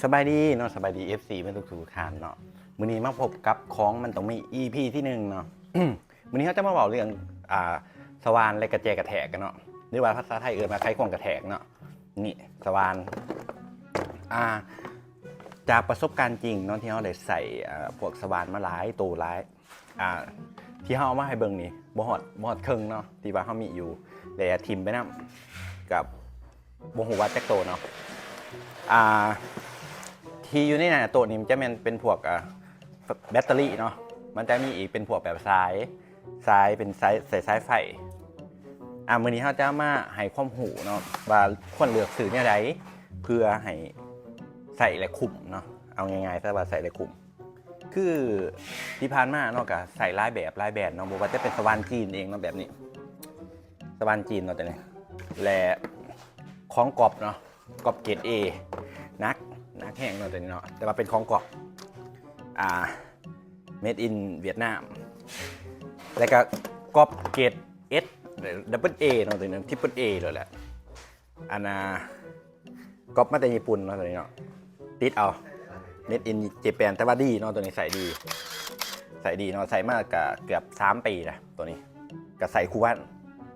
สบายดีเนาะสบายดี FC เป็นทุกท่านเนาะมื้อนี้มาพบกับของมันต้องมี EP ที่หนึ่งเนาะ มื้อนี้เขาจะมาบอกเรื่องสว่านและกระแจกระแทกกันเนาะหรือว่าภาษาไทยมาไขควงกระแทกเนาะนี่สว่านจากประสบการณ์จริงเนาะที่เขาได้ใส่พวกสว่านมาหลายตัวหลายที่เขาเอามาให้เบิ่งนี่บ่ฮอดครึ่งเนาะที่ว่าเขามีอยู่แต่ทิมไปนำกับบ่ฮู้ว่าจักโตเนาะที่อยู่ในหน้าโต๊ะนี่มันจะเป็นพวกแบตเตอรี่เนาะมันจะมีอีกเป็นพวกแบบสายเป็นสายไฟมื้อนี้เขาจะมาให้ความรู้เนาะว่าควรเลือกซื้อเนี่ยใดเพื่อให้ใส่และคุมเนาะเอาง่ายๆซะว่าใส่และคุมคือที่ผ่านมาเนาะก็ใส่หลายแบบหลายแบรนด์เนาะบ่ว่าจะเป็นสว่านจีนเองเนาะแบบนี้สว่านจีนเนาะตัวนี้และของกอบเนาะกอบเกรด A นักแห้งเนาะตัวนี้เนาะแต่ว่าเป็นของกอบmade in เวียดนามแล้วก็กอบเกรด S double A เนาะตัวนี้ triple A เลยแหละกอบมาจากญี่ปุ่นเนาะตัวนี้เนาะติดเอา made in Japan แต่ว่าดีเนาะตัวนี้ใส่ดีเนาะใส่มากกับเกือบ3 ปีนะตัวนี้ก็ใส่คู่วัน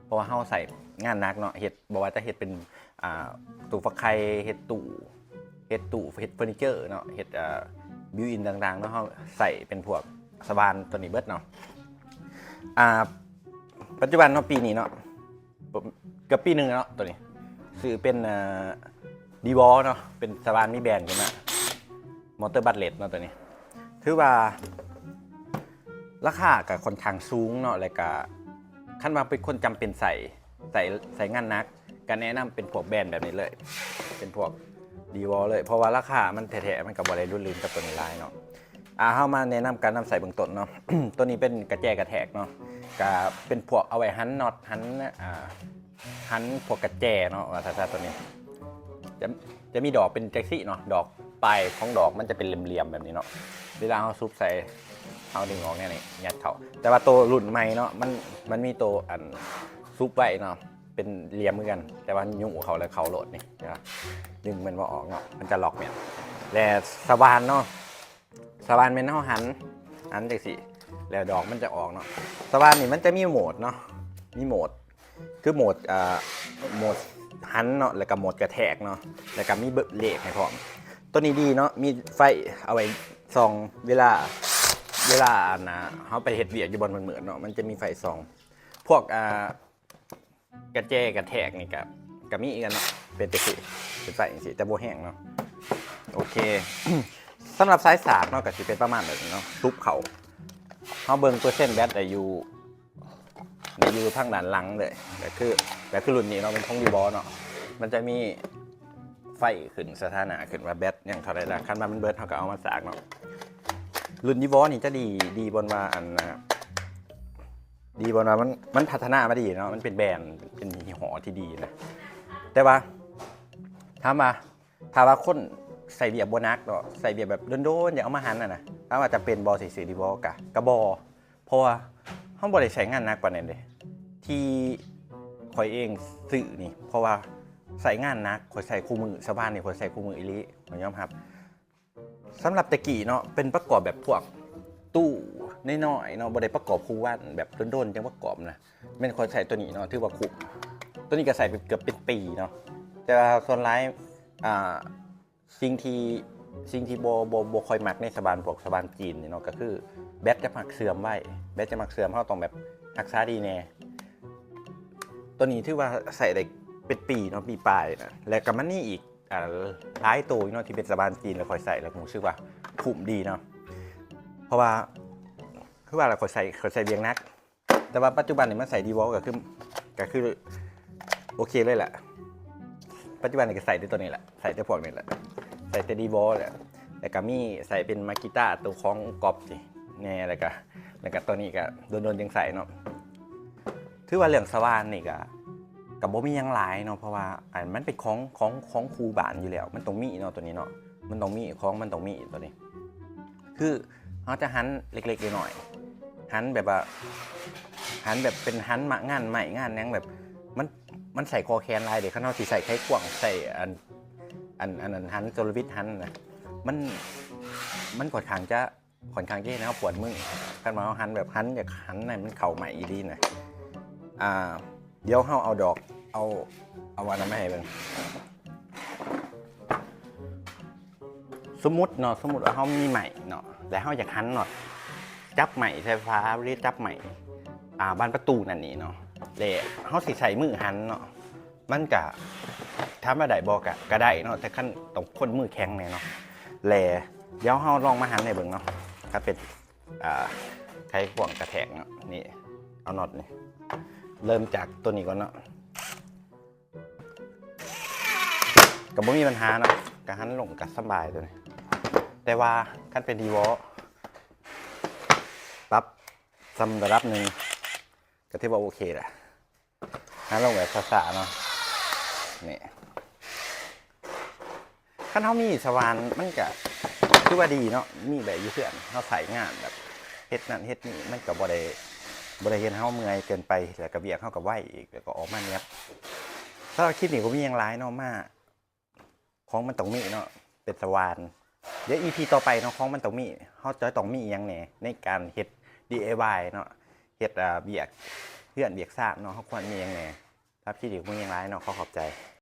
เพราะว่าเฮาใส่งานนักเนาะเฮ็ดบ่ว่าจะเฮ็ดเป็นตู้ฟักไข่เฮ็ดตู้เฮ็ดเฟอร์นิเจอร์เนาะเฮ็ดบิวอินต่างๆเนาะเฮาใส่เป็นพวกสว่านตัวนี้เบิดเนาะปัจจุบันเนาะปีนี้เนาะเกือบปีนึงเนาะตัวนี้ซื้อเป็นดีวอลเนาะเป็นสว่านมีแบรนด์ขึ้นมามอเตอร์บัตเลตเนาะตัวนี้ถือว่าราคากับค่อนข้างสูงเนาะแล้วก็คันว่าเป็นคนจำเป็นใส่งานนักก็แนะนำเป็นพวกแบรนด์แบบนี้เลยเป็นพวกดีวอลเลยเพราะว่าราคามันแท้ๆมันกับบริรุ่นลืมกับตัวนี้หลายเนาะเข้ามาแนะนำการนำใส่เบื้องต้นเนาะ ตัวนี้เป็นกระแจกระแทกเนาะก็เป็นพวกเอาไว้หันน็อตหันพวกกระแจเนาะว่าถ้าตัวนี้จะมีดอกเป็นแจ็คซี่เนาะดอกปลายของดอกมันจะเป็นเหลี่ยมๆแบบนี้เนาะเวลาเอาซุปใส่เอาดึงออกเนี่ยนี่ยัดเข้าแต่ว่าตัวรุ่นใหม่เนาะมันมีตัวซุปไว้เนาะเป็นเหลี่ยมเหมือนกันแต่ว่ายุ่งเขาเลยเขาโหลดนี่นะดึงมันมาออกเนาะมันจะล็อกเนี่ยและสว่านเนาะสว่านเป็นเท่าหันจากสิแล้วดอกมันจะออกเนาะสว่านนี่มันจะมีโหมดเนาะมีโหมดคือโหมดหันเนาะแล้วก็โหมดกระแทกเนาะแล้วก็มีเบรกให้พร้อมตัวนี้ดีเนาะมีไฟเอาไว้ส่องเวลาเขาไปเฮ็ดเวียกอยู่บนเหมือนเนาะมันจะมีไฟส่องพวกกระแจกระแทกนี่กับมีกันเนาะเป็นตะกี้เป็นไฟอย่างสิแต่โบแห้งเนาะโอเค สำหรับสายสากเนาะก็สิเป็นประมาณแบบนี้เนาะซุปเขาเบิ่งตัวเส้นแบตได้อยู่ทางด้านหลังเลยแต่คือรุ่นนี้เนาะเป็นของดีบอเนาะมันจะมีไฟขึ้นสถานะขึ้นว่าแบตยังเท่าไรละคันมันเบิร์ดเขาก็เอามาสากเนาะรุ่นดีบอนี่จะดีบนว่าดีบนว่ามันพัฒนามาดีเนาะมันเป็นแบรนด์เป็นยี่ห้อที่ดีนะแต่ว่าถ้าว่าคนใส่เบียร์โบนักเนาะใส่เบียร์แบบโดนๆอย่างเอามาหันนะถ้าว่าจะเป็นบอสีดีบอกะบอเพราะว่าห้องบริใช้งานนักกว่านั้นเลยที่คอยเองสื่อนี่เพราะว่าใส่งานนักคอยใส่คู่มือชาวบ้านนี่คอยใส่คู่มืออิลิผมยอมครับสำหรับตะกี้เนาะเป็นประกอบแบบพวกตู้น้อยๆเนาะบริประกอบคู่วันแบบโดนๆจังประกอบนะเป็นคนใส่ตัวนี้เนาะถือว่าคุ้มตัวนี้ก็ใส่เกือบเป็นปีเนาะแต่ส่วนร้ายสิ่งที่โบคอยมักในสบานพวกสบานจีนเนาะก็คือแบตจะมักเสื่อมไว้แบตจะมักเสื่อมเขาต้องแบบรักษาดีแน่ตัวนี้ถือว่าใส่ได้เป็นปีเนาะปีปลายนะแล้วก็มันนี่อีกหลายตัวเนาะที่เป็นสบานจีนแล้วคอยใส่แล้วผมรู้สึกว่าคุ้มดีเนาะเพราะว่าคือว่าเราคอยใส่เบียงนักแต่ว่าปัจจุบันเนี่ยมันใส่ดีวอลก็คือโอเคเลยแหละปัจจุบันเนี่ยก็ใส่ได้ตัวนี้แหละใส่ได้พวกนี้แหละใส่เตดีบอลแหละแต่ก็มีใส่เป็นมากิต้าตัวของกอบสิแน่แล้วก็ตัวนี้ก็โดนยังใส่เนาะถือว่าเรื่องสว่านนี่กับโบมียังหลายเนาะเพราะว่ามันเป็นของครูบานอยู่แล้วมันต้องมีเนาะตัวนี้เนาะมันต้องมีมันต้องมีตัวนี้คือเขาจะหันเล็กๆหน่อยหันแบบว่าหันแบบเป็นหันงานใหม่งานยังแบบมันใส่คอแคนลายเดี๋ยวข้างนอกสีใส่ไข่กวางใส่อันหันโซลวิทหันนะ มันค่อนข้างจะนะครับปวดมือกันมาเอาหันแบบหันอยากหันในมันเข่าใหม่อีดีหน่อยเดี๋ยวเขาเอาดอกเอาวันนั้นมาให้เบิ่งสมมุติว่าเขามีใหม่เนาะแต่เขาอยากหันเนาะจับใหม่ไฟฟ้าหรือจับใหม่บานประตูนั่นนี่เนาะเลยเขาสิใส่มือหันเนาะมันกะทำอะไรบอกก็ได้เนาะแต่ขั้นต้องคนมือแข็งเนี่ยเนาะแลเดี๋ยวเราลองมาหันในเบิ่งเนาะถ้าเป็นไขควงกระแทกเนาะนี่เอาน็อตนี่เริ่มจากตัวนี้ก่อนเนาะกับไม่มีปัญหาเนาะกระหันลงกับสบายตัวนี้แต่ว่าขั้นเป็นดีวอลปรับสำหรับหนึ่งก็ที่ว่าโอเคแหละหันลงแบบช้าๆเนาะนี่ขั้นเขามีสว่านมันก็คือว่าดีเนาะมีแบบยืดเสื่อมเขาใส่งานแบบเฮ็ดนั่นเฮ็ดนี่มันก็บ่ได้เห็นเขาเมื่อยเกินไปแล้วก็เบียกเขากับไหวอีกแล้วก็ออกมาเนี้ยถ้าเราคิดนี่ก็มีอย่างไรเนาะมากของมันต้องมีเนาะเป็นสว่านเดี๋ยว EP ต่อไปเนาะของมันต้องมีเขาจะต้องมีอย่างแน่ในการเฮ็ด DIY เนาะเฮ็ดเบียกเพื่อนเบียกซากเนาะเขาควรมีอย่างแน่ถ้าคิดนี่ก็มีอย่างไรเนาะเขาขอบใจ